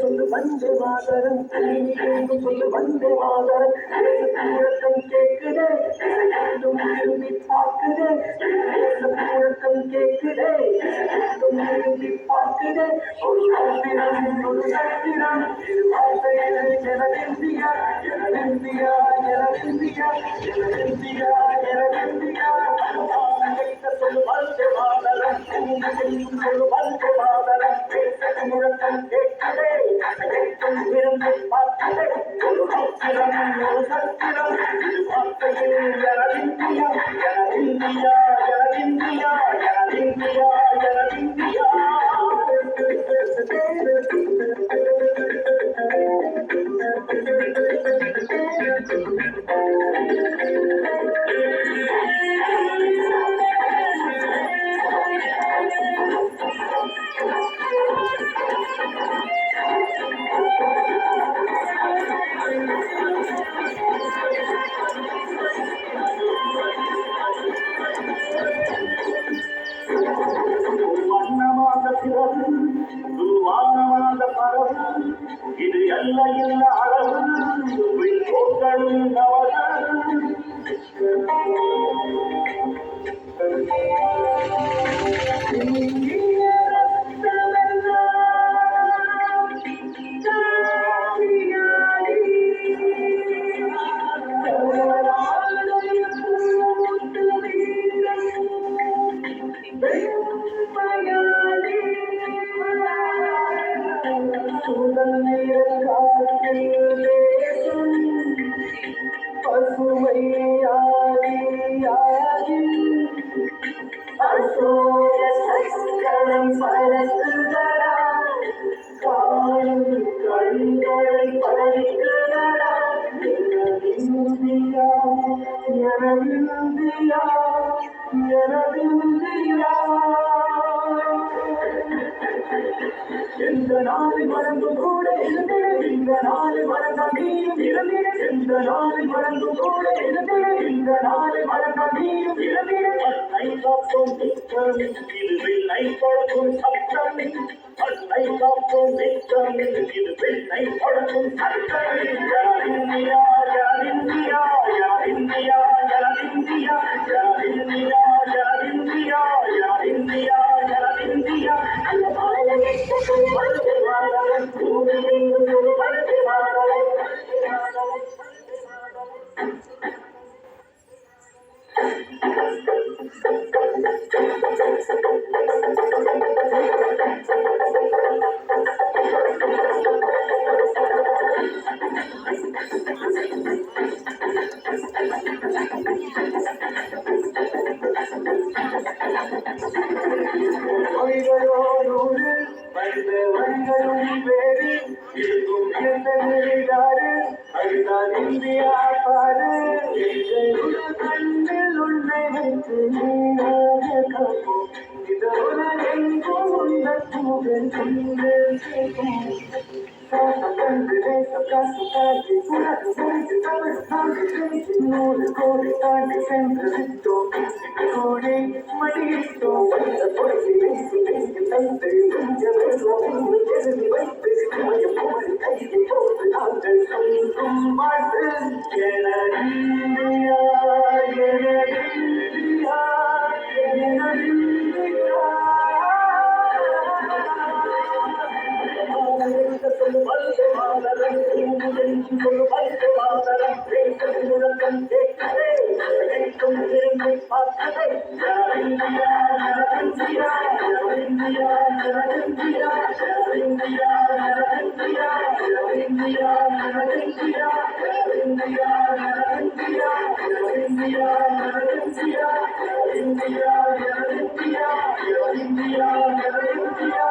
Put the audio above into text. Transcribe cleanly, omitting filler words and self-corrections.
சொல்லு வந்தே மாதரம் சொல்லு வந்தே மாதரம் முழக்கம் கேட்குதே திரும்பி பார்க்குதே முழக்கம் கேட்குதே திரும்பி பார்க்குதே ஒரு சத்திரம் ஒரு சத்திரம் இது வார்த்தையில் எனதிந்தியா எனதிந்தியா எனதிந்தியா எனதிந்தியா எனதிந்தியா சொல்லு வந்தே மாதரம் சொல்லு வந்தே மாதரம் முழக்கம் கேட்குதே திரும்பி பார்க்குதே ஒரு சத்திரம் ஒரு சத்திரம் இது வார்த்தையில் எனதிந்தியா எனதிந்தியா எனதிந்தியா எனதிந்தியா எனதிந்தியா இது அல்ல இல்ல அளவு போக்களும் எந்த நாளில் மறந்தும் கூட இருந்தது இந்த நாளில் மறந்த நீயும் இறந்திட எந்த நாளில் மறந்தும் கூட இருந்தது இந்த நாளில் மறந்த நீயும் இறந்திட அன்னை காப்போம் நிற்கம் இது வெள்ளை பழக்கும் சட்டம் அன்னை காப்போம் நிற்கம் இது வெள்ளை பழக்கும் சட்டம் India India India India India India India India India பாரு கண்ணில் உன்னை வைத்து இது உலகெங்கும் உள்ள தூவல் நூறு கோடி தாண்டி சென்று விட்டோம் கோடி மடியிட்டோம் தந்தை எழுதி வைத்து கையை போட்டு நாங்கள் சொல்லும் பாட்டு எனதிந்தியா எனதிந்தியா எனதிந்தியா சொல்லு வந்தே மாதரம் சொல்லு வந்தே மாதரம் முழக்கம் கேட்கவே கேட்கும் திரும்பி பார்த்ததை India India India India India India India India India India India India